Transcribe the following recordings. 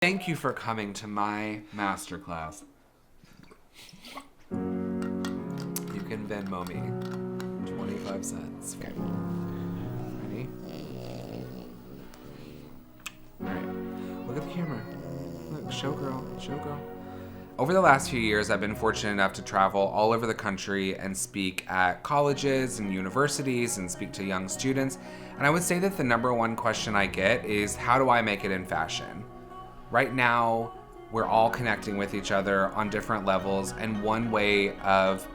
Thank you for coming to my masterclass. You can Venmo me 25 cents. Okay. Ready? Alright. Look at the camera. Look, showgirl, showgirl. Over the last few years, I've been fortunate enough to travel all over the country and speak at colleges and universities and speak to young students. And I would say that the number one question I get is, how do I make it in fashion? Right now, we're all connecting with each other on different levels, and one way of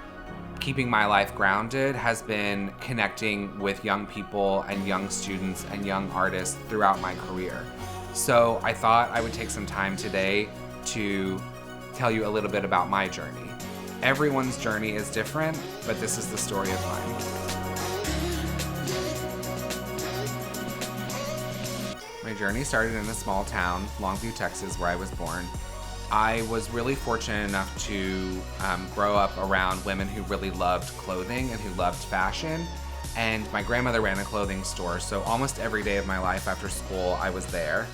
keeping my life grounded has been connecting with young people and young students and young artists throughout my career. So I thought I would take some time today to tell you a little bit about my journey. Everyone's journey is different, but this is the story of mine. My journey started in a small town, Longview, Texas, where I was born. I was really fortunate enough to grow up around women who really loved clothing and who loved fashion. And my grandmother ran a clothing store, so almost every day of my life after school, I was there.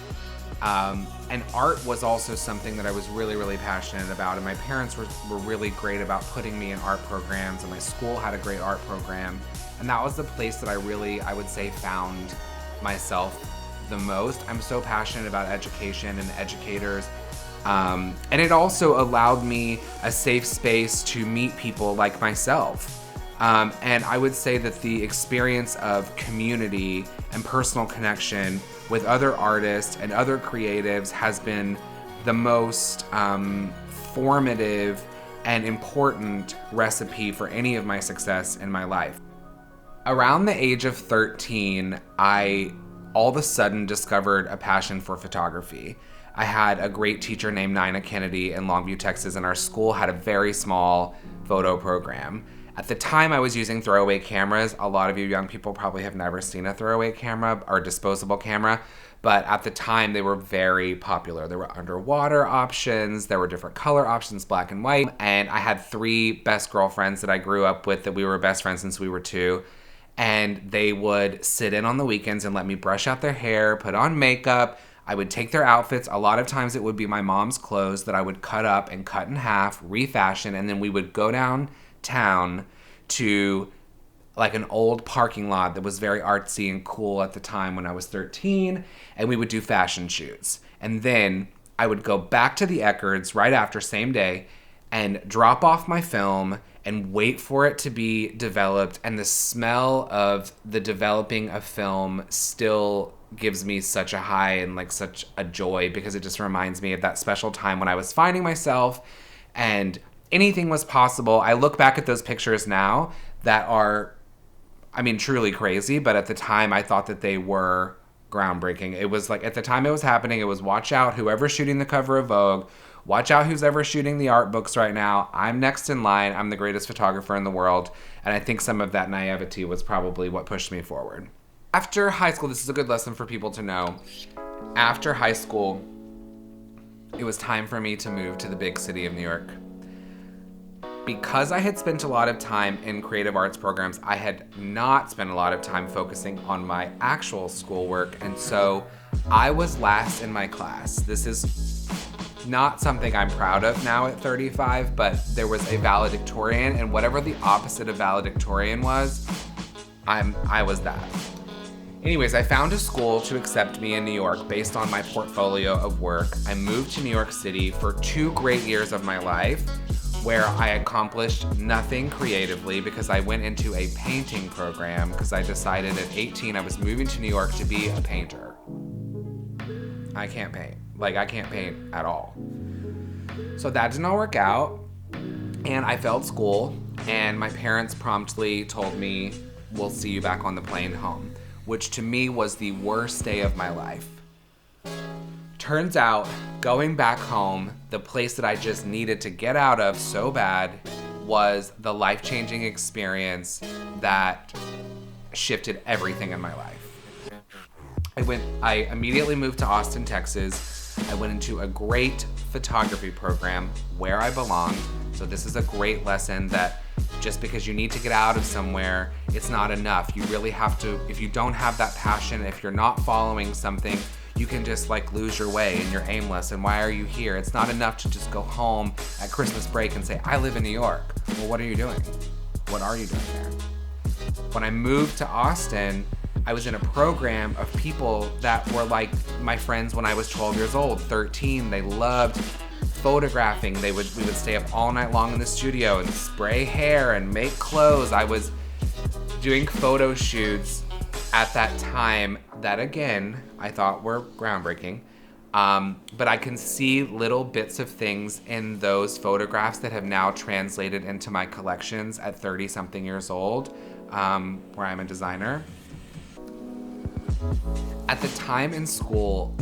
And art was also something that I was really, really passionate about. And my parents were really great about putting me in art programs, and my school had a great art program. And that was the place that I would say, found myself the most. I'm so passionate about education and educators. And it also allowed me a safe space to meet people like myself. And I would say that the experience of community and personal connection with other artists and other creatives has been the most formative and important recipe for any of my success in my life. Around the age of 13, I all of a sudden discovered a passion for photography. I had a great teacher named Nina Kennedy in Longview, Texas, and our school had a very small photo program. At the time, I was using throwaway cameras. A lot of you young people probably have never seen a throwaway camera or disposable camera, but at the time, they were very popular. There were underwater options, there were different color options, black and white, and I had 3 best girlfriends that I grew up with that we were best friends since we were 2. And they would sit in on the weekends and let me brush out their hair, put on makeup. I would take their outfits. A lot of times it would be my mom's clothes that I would cut up and cut in half, refashion, and then we would go downtown to like an old parking lot that was very artsy and cool at the time when I was 13, and we would do fashion shoots. And then I would go back to the Eckards right after, same day, and drop off my film and wait for it to be developed. And the smell of the developing a film still gives me such a high and like such a joy, because it just reminds me of that special time when I was finding myself and anything was possible. I look back at those pictures now that are, I mean, truly crazy, but at the time I thought that they were groundbreaking. It was like, at the time it was happening, it was watch out, whoever's shooting the cover of Vogue. Watch out who's ever shooting the art books right now. I'm next in line. I'm the greatest photographer in the world. And I think some of that naivety was probably what pushed me forward. After high school, this is a good lesson for people to know. After high school, it was time for me to move to the big city of New York. Because I had spent a lot of time in creative arts programs, I had not spent a lot of time focusing on my actual schoolwork. And so I was last in my class. This is not something I'm proud of now at 35, but there was a valedictorian, and whatever the opposite of valedictorian was, I was that. Anyways, I found a school to accept me in New York based on my portfolio of work. I moved to New York City for 2 great years of my life, where I accomplished nothing creatively because I went into a painting program because I decided at 18 I was moving to New York to be a painter. I can't paint. I can't paint at all. So that did not work out, and I failed school, and my parents promptly told me, we'll see you back on the plane home, which to me was the worst day of my life. Turns out, going back home, the place that I just needed to get out of so bad, was the life-changing experience that shifted everything in my life. I immediately moved to Austin, Texas. I went into a great photography program where I belonged. So this is a great lesson that just because you need to get out of somewhere, it's not enough. You really have to, if you don't have that passion, if you're not following something, you can just like lose your way and you're aimless, and why are you here? It's not enough to just go home at Christmas break and say, I live in New York. Well, what are you doing? What are you doing there? When I moved to Austin, I was in a program of people that were like my friends when I was 12 years old, 13. They loved photographing. We would stay up all night long in the studio and spray hair and make clothes. I was doing photo shoots at that time that, again, I thought were groundbreaking. But I can see little bits of things in those photographs that have now translated into my collections at 30-something years old, where I'm a designer. At the time in school,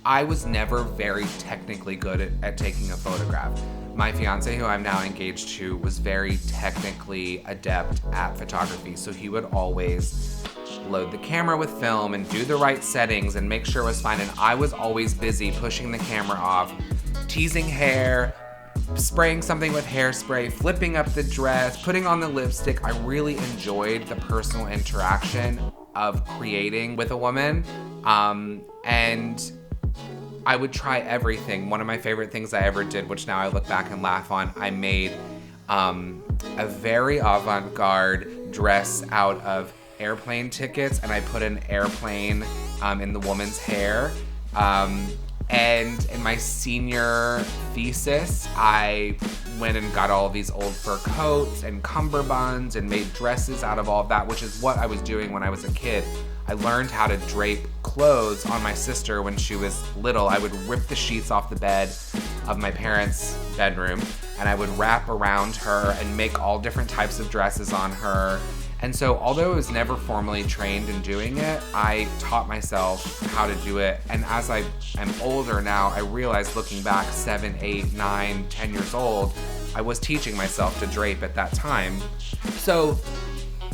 I was never very technically good at taking a photograph. My fiance, who I'm now engaged to, was very technically adept at photography. So he would always load the camera with film and do the right settings and make sure it was fine. And I was always busy pushing the camera off, teasing hair, spraying something with hairspray, flipping up the dress, putting on the lipstick. I really enjoyed the personal interaction of creating with a woman. And I would try everything. One of my favorite things I ever did, which now I look back and laugh on, I made a very avant-garde dress out of airplane tickets, and I put an airplane in the woman's hair. And in my senior thesis, I went and got all of these old fur coats and cummerbunds and made dresses out of all of that, which is what I was doing when I was a kid. I learned how to drape clothes on my sister when she was little. I would rip the sheets off the bed of my parents' bedroom, and I would wrap around her and make all different types of dresses on her. And so although I was never formally trained in doing it, I taught myself how to do it. And as I am older now, I realize, looking back 7, 8, 9, 10 years old, I was teaching myself to drape at that time. So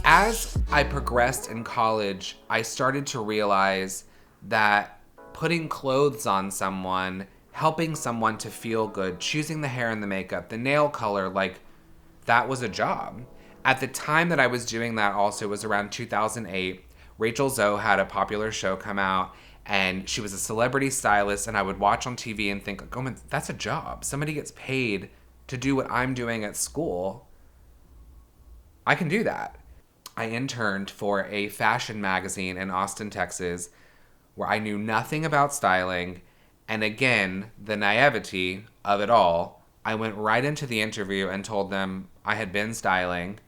as I progressed in college, I started to realize that putting clothes on someone, helping someone to feel good, choosing the hair and the makeup, the nail color, like, that was a job. At the time that I was doing that also was around 2008. Rachel Zoe had a popular show come out, and she was a celebrity stylist, and I would watch on TV and think, oh man, that's a job. Somebody gets paid to do what I'm doing at school. I can do that. I interned for a fashion magazine in Austin, Texas, where I knew nothing about styling. And again, the naivety of it all, I went right into the interview and told them I had been styling.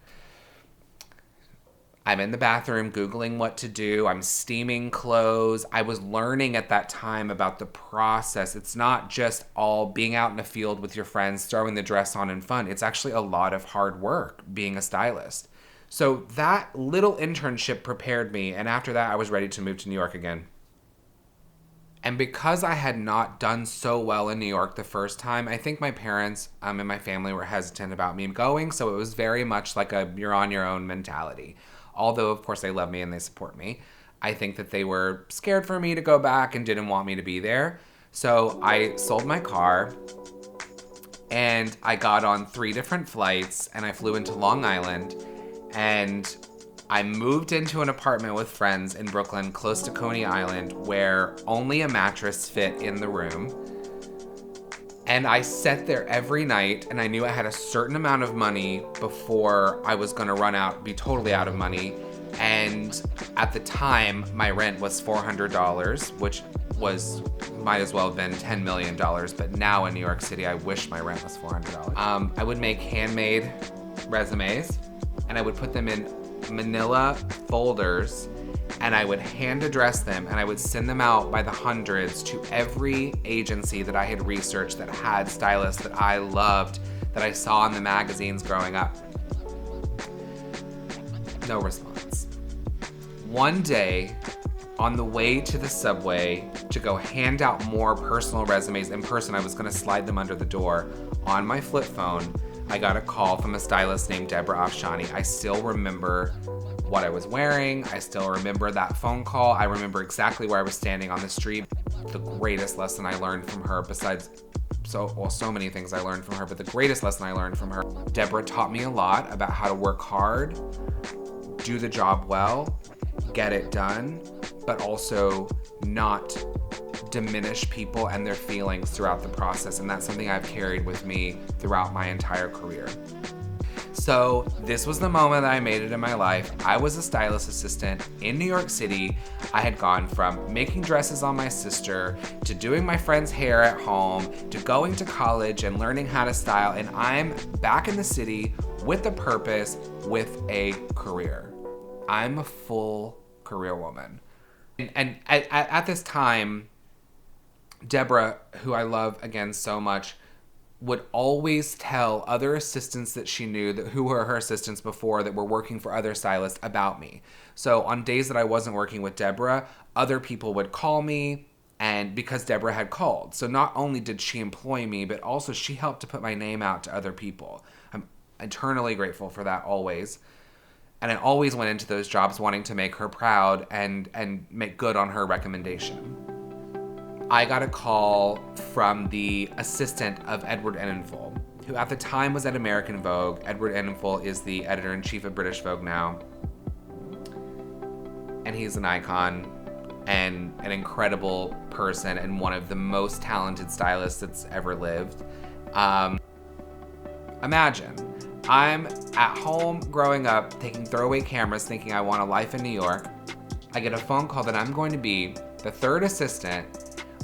I'm in the bathroom Googling what to do. I'm steaming clothes. I was learning at that time about the process. It's not just all being out in a field with your friends, throwing the dress on and fun. It's actually a lot of hard work being a stylist. So that little internship prepared me, and after that I was ready to move to New York again. And because I had not done so well in New York the first time, I think my parents and my family were hesitant about me going, so it was very much like a you're on your own mentality. Although, of course, they love me and they support me. I think that they were scared for me to go back and didn't want me to be there. So I sold my car, and I got on 3 different flights, and I flew into Long Island, and I moved into an apartment with friends in Brooklyn, close to Coney Island, where only a mattress fit in the room. And I sat there every night, and I knew I had a certain amount of money before I was gonna run out, be totally out of money. And at the time, my rent was $400, which might as well have been $10 million. But now in New York City, I wish my rent was $400. I would make handmade resumes, and I would put them in manila folders, and I would hand address them, and I would send them out by the hundreds to every agency that I had researched that had stylists that I loved, that I saw in the magazines growing up. No response. One day, on the way to the subway to go hand out more personal resumes in person, I was gonna slide them under the door. On my flip phone, I got a call from a stylist named Deborah Afshani. I still remember what I was wearing. I still remember that phone call. I remember exactly where I was standing on the street. The greatest lesson I learned from her, besides so many things I learned from her, but the greatest lesson I learned from her, Deborah taught me a lot about how to work hard, do the job well, get it done, but also not diminish people and their feelings throughout the process. And that's something I've carried with me throughout my entire career. So this was the moment that I made it in my life. I was a stylist assistant in New York City. I had gone from making dresses on my sister to doing my friend's hair at home to going to college and learning how to style. And I'm back in the city with a purpose, with a career. I'm a full career woman. And at this time, Deborah, who I love again so much, would always tell other assistants that she knew who were her assistants before that were working for other stylists about me. So on days that I wasn't working with Deborah, other people would call me, and because Deborah had called. So not only did she employ me, but also she helped to put my name out to other people. I'm eternally grateful for that always. And I always went into those jobs wanting to make her proud and make good on her recommendation. I got a call from the assistant of Edward Enninful, who at the time was at American Vogue. Edward Enninful is the editor-in-chief of British Vogue now. And he's an icon and an incredible person and one of the most talented stylists that's ever lived. Imagine, I'm at home growing up, taking throwaway cameras, thinking I want a life in New York. I get a phone call that I'm going to be the third assistant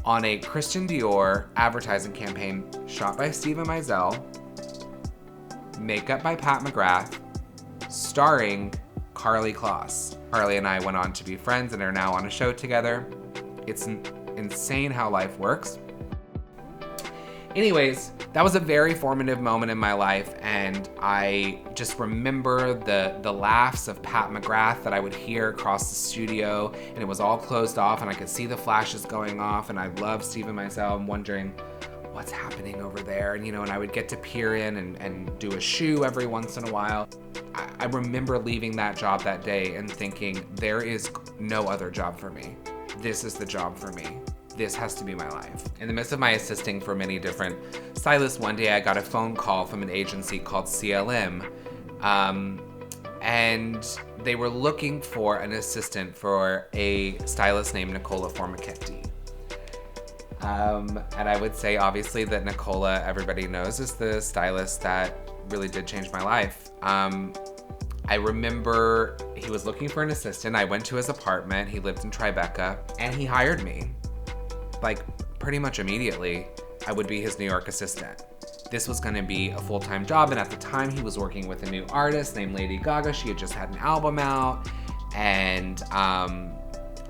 on a Christian Dior advertising campaign shot by Steven Meisel, makeup by Pat McGrath, starring Karlie Kloss. Karlie and I went on to be friends and are now on a show together. It's insane how life works. Anyways, that was a very formative moment in my life, and I just remember the laughs of Pat McGrath that I would hear across the studio, and it was all closed off, and I could see the flashes going off, and I love Steven Meisel. I'm wondering what's happening over there, and and I would get to peer in and do a shoe every once in a while. I remember leaving that job that day and thinking, there is no other job for me. This is the job for me. This has to be my life. In the midst of my assisting for many different stylists, one day I got a phone call from an agency called CLM, and they were looking for an assistant for a stylist named Nicola Formichetti. And I would say, obviously, that Nicola, everybody knows, is the stylist that really did change my life. I remember he was looking for an assistant. I went to his apartment. He lived in Tribeca, and he hired me. Like, pretty much immediately, I would be his New York assistant. This was gonna be a full-time job, and at the time he was working with a new artist named Lady Gaga. She had just had an album out, and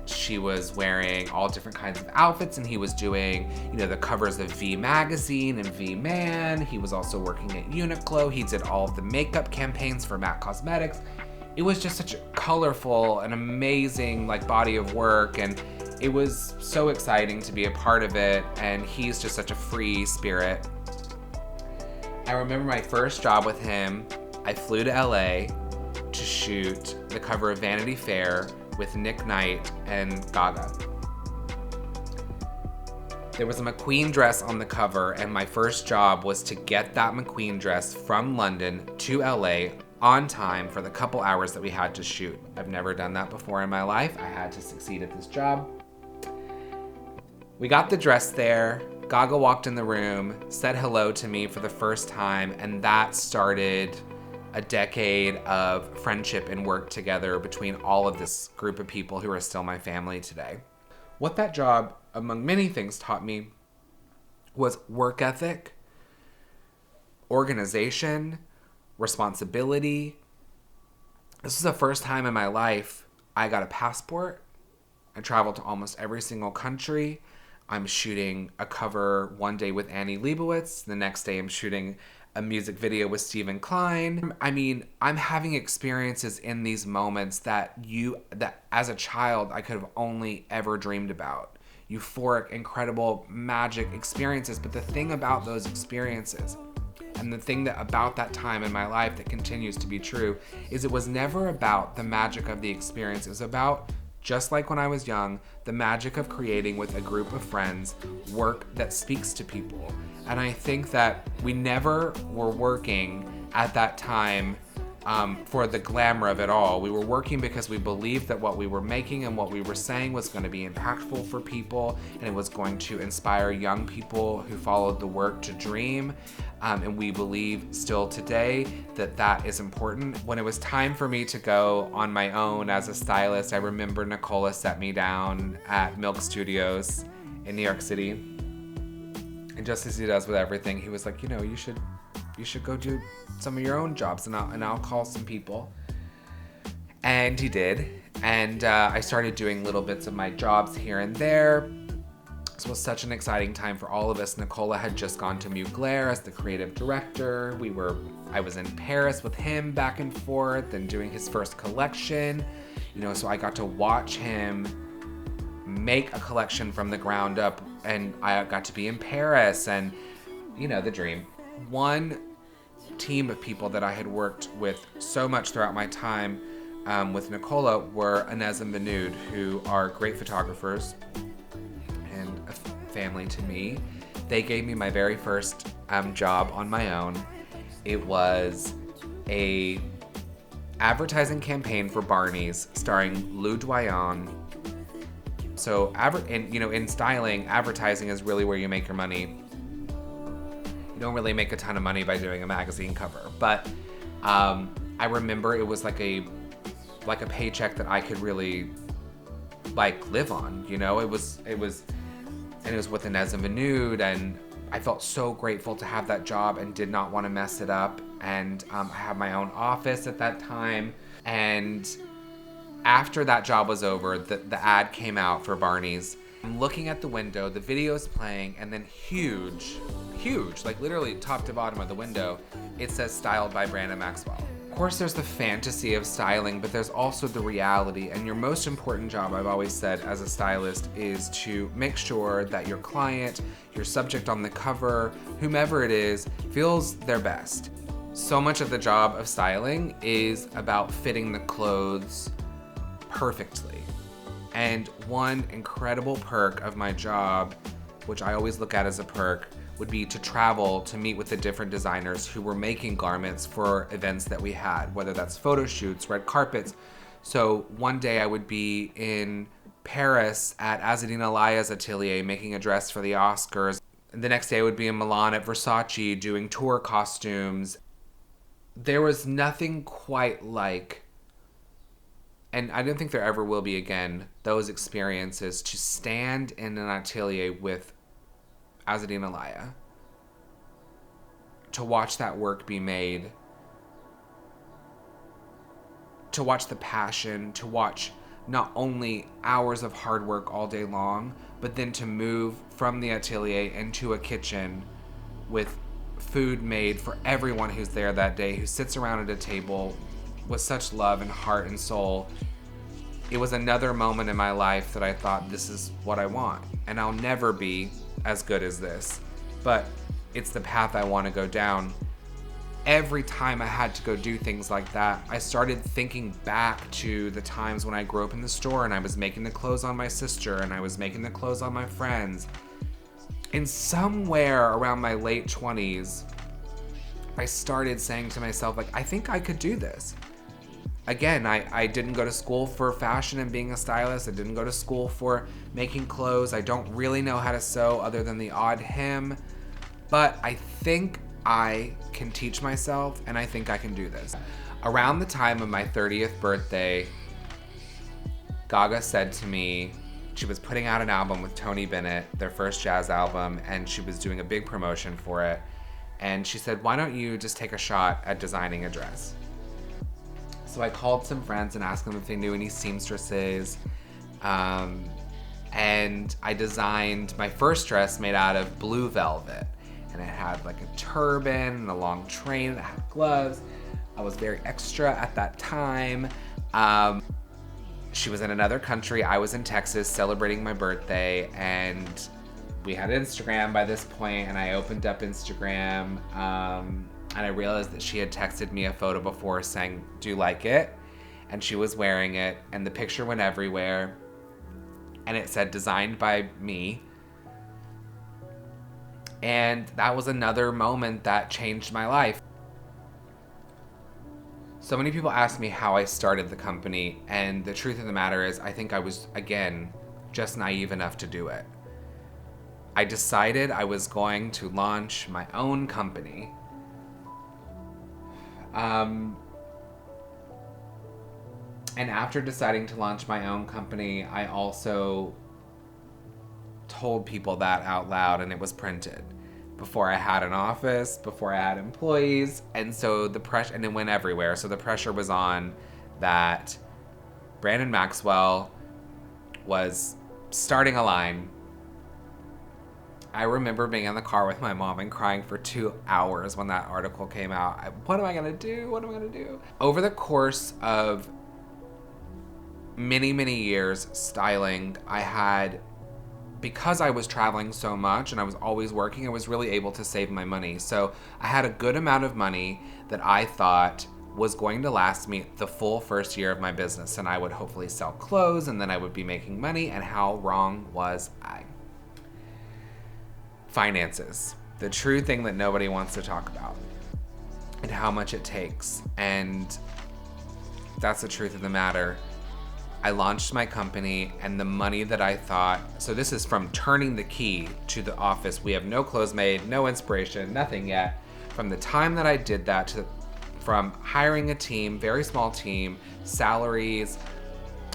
she was wearing all different kinds of outfits, and he was doing, the covers of V Magazine and V Man. He was also working at Uniqlo. He did all of the makeup campaigns for MAC Cosmetics. It was just such a colorful and amazing, body of work, and it was so exciting to be a part of it, and he's just such a free spirit. I remember my first job with him. I flew to LA to shoot the cover of Vanity Fair with Nick Knight and Gaga. There was a McQueen dress on the cover, and my first job was to get that McQueen dress from London to LA on time for the couple hours that we had to shoot. I've never done that before in my life. I had to succeed at this job. We got the dress there. Gaga walked in the room, said hello to me for the first time, and that started a decade of friendship and work together between all of this group of people who are still my family today. What that job, among many things, taught me was work ethic, organization, responsibility. This was the first time in my life I got a passport. I traveled to almost every single country. I'm shooting a cover one day with Annie Leibovitz. The next day I'm shooting a music video with Stephen Klein. I mean, I'm having experiences in these moments that as a child I could have only ever dreamed about. Euphoric, incredible, magic experiences. But the thing about those experiences, and the thing about that time in my life that continues to be true, is it was never about the magic of the experience. It was about, just like when I was young, the magic of creating with a group of friends work that speaks to people. And I think that we never were working at that time for the glamour of it all. We were working because we believed that what we were making and what we were saying was going to be impactful for people, and it was going to inspire young people who followed the work to dream. And we believe still today that that is important. When it was time for me to go on my own as a stylist, I remember Nicola set me down at Milk Studios in New York City. And just as he does with everything, he was like, you know, you should go do some of your own jobs, and I'll call some people. And he did. And I started doing little bits of my jobs here and there. This was such an exciting time for all of us. Nicola had just gone to Mugler as the creative director. I was in Paris with him back and forth and doing his first collection. You know, so I got to watch him make a collection from the ground up, and I got to be in Paris, and, you know, the dream. One team of people that I had worked with so much throughout my time with Nicola were Inez and Benood, who are great photographers and a family to me. They gave me my very first job on my own. It was a advertising campaign for Barney's starring Lou Doyon. So, in styling, advertising is really where you make your money. You don't really make a ton of money by doing a magazine cover, but I remember it was like a paycheck that I could really live on. You know, it was with Inez and Benood, and I felt so grateful to have that job and did not want to mess it up. And I had my own office at that time, and after that job was over, the ad came out for Barney's. I'm looking at the window, the video's playing, and then huge, like literally top to bottom of the window, it says styled by Brandon Maxwell. Of course, there's the fantasy of styling, but there's also the reality. And your most important job, I've always said as a stylist, is to make sure that your client, your subject on the cover, whomever it is, feels their best. So much of the job of styling is about fitting the clothes perfectly. And one incredible perk of my job, which I always look at as a perk, would be to travel to meet with the different designers who were making garments for events that we had, whether that's photo shoots, red carpets. So one day I would be in Paris at Azzedine Alaïa's atelier making a dress for the Oscars. The next day I would be in Milan at Versace doing tour costumes. There was nothing quite like, and I don't think there ever will be again, those experiences to stand in an atelier with Azzedine Alaïa, to watch that work be made, to watch the passion, to watch not only hours of hard work all day long, but then to move from the atelier into a kitchen with food made for everyone who's there that day, who sits around at a table with such love and heart and soul. It was another moment in my life that I thought, this is what I want, and I'll never be as good as this, but it's the path I want to go down. Every time I had to go do things like that, I started thinking back to the times when I grew up in the store and I was making the clothes on my sister and I was making the clothes on my friends. And somewhere around my late 20s, I started saying to myself, like, I think I could do this. Again, I didn't go to school for fashion and being a stylist. I didn't go to school for making clothes. I don't really know how to sew other than the odd hem. But I think I can teach myself, and I think I can do this. Around the time of my 30th birthday, Gaga said to me, she was putting out an album with Tony Bennett, their first jazz album, and she was doing a big promotion for it. And she said, why don't you just take a shot at designing a dress? So I called some friends and asked them if they knew any seamstresses. And I designed my first dress made out of blue velvet. And it had like a turban and a long train. It had gloves. I was very extra at that time. She was in another country. I was in Texas celebrating my birthday. And we had Instagram by this point. And I opened up Instagram. And I realized that she had texted me a photo before saying, do you like it? And she was wearing it, and the picture went everywhere. And it said, designed by me. And that was another moment that changed my life. So many people ask me how I started the company, and the truth of the matter is, I think I was, again, just naive enough to do it. I decided I was going to launch my own company. And after deciding to launch my own company, I also told people that out loud, and it was printed before I had an office, before I had employees. And so the pressure, and it went everywhere. So the pressure was on that Brandon Maxwell was starting a line. I remember being in the car with my mom and crying for 2 hours when that article came out. What am I going to do? What am I going to do? Over the course of many, many years styling, I had, because I was traveling so much and I was always working, I was really able to save my money. So I had a good amount of money that I thought was going to last me the full first year of my business. And I would hopefully sell clothes, and then I would be making money. And how wrong was I? Finances, the true thing that nobody wants to talk about, and how much it takes. And that's the truth of the matter. I launched my company, and the money that I thought, so this is from turning the key to the office. We have no clothes made, no inspiration, nothing yet. From the time that I did that to from hiring a team, very small team, salaries,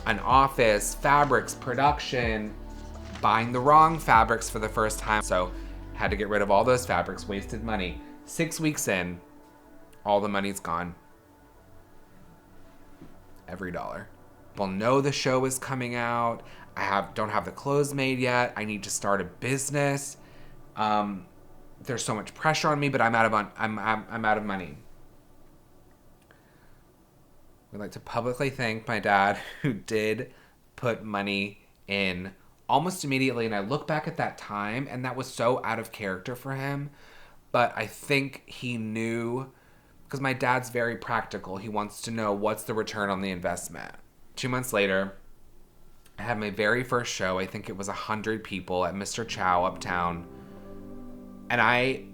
an office, fabrics, production, buying the wrong fabrics for the first time. So had to get rid of all those fabrics, wasted money. 6 weeks in, all the money's gone. Every dollar. Well, know the show is coming out. Don't have the clothes made yet. I need to start a business. There's so much pressure on me, but I'm out of money. I'd like to publicly thank my dad, who did put money in almost immediately. And I look back at that time, and that was so out of character for him. But I think he knew, because my dad's very practical. He wants to know what's the return on the investment. 2 months later, I had my very first show. I think it was 100 people at Mr. Chow uptown. And I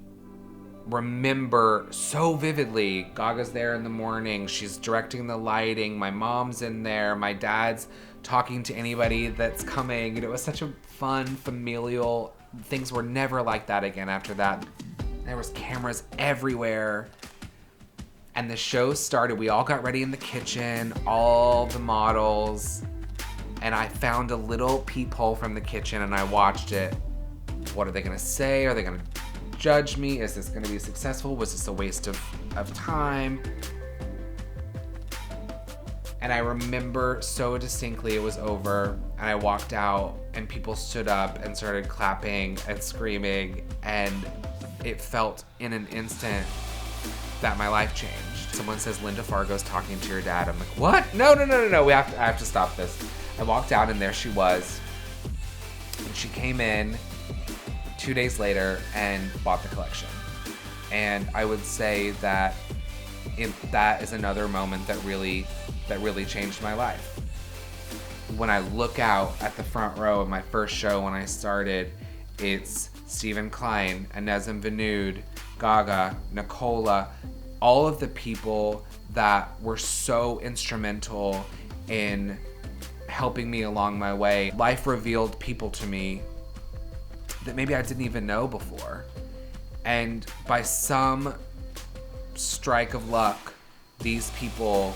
remember so vividly, Gaga's there in the morning. She's directing the lighting. My mom's in there. My dad's talking to anybody that's coming. And it was such a fun, familial, things were never like that again after that. There was cameras everywhere. And the show started. We all got ready in the kitchen, all the models. And I found a little peephole from the kitchen, and I watched it. What are they going to say? Are they going to judge me? Is this going to be successful? Was this a waste of time? And I remember so distinctly it was over, and I walked out, and people stood up and started clapping and screaming, and it felt in an instant that my life changed. Someone says, Linda Fargo's talking to your dad. I'm like, what? No. I have to stop this. I walked out, and there she was. And she came in 2 days later and bought the collection. And I would say that that is another moment that really changed my life. When I look out at the front row of my first show when I started, it's Stephen Klein, Inez and Vinood, Gaga, Nicola, all of the people that were so instrumental in helping me along my way. Life revealed people to me that maybe I didn't even know before. And by some strike of luck, these people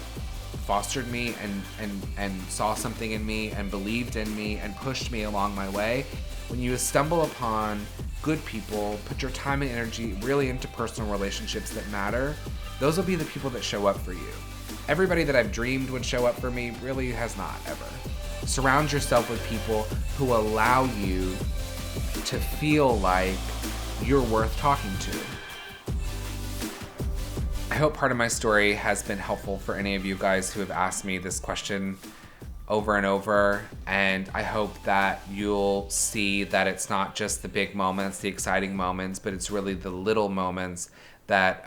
fostered me and saw something in me and believed in me and pushed me along my way. When you stumble upon good people, put your time and energy really into personal relationships that matter, those will be the people that show up for you. Everybody that I've dreamed would show up for me really has not ever. Surround yourself with people who allow you to feel like you're worth talking to. I hope part of my story has been helpful for any of you guys who have asked me this question over and over, and I hope that you'll see that it's not just the big moments, the exciting moments, but it's really the little moments that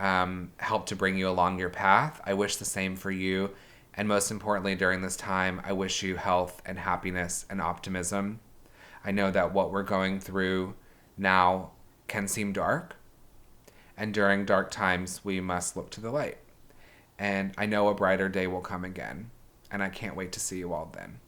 help to bring you along your path. I wish the same for you, and most importantly, during this time, I wish you health and happiness and optimism. I know that what we're going through now can seem dark, and during dark times, we must look to the light. And I know a brighter day will come again. And I can't wait to see you all then.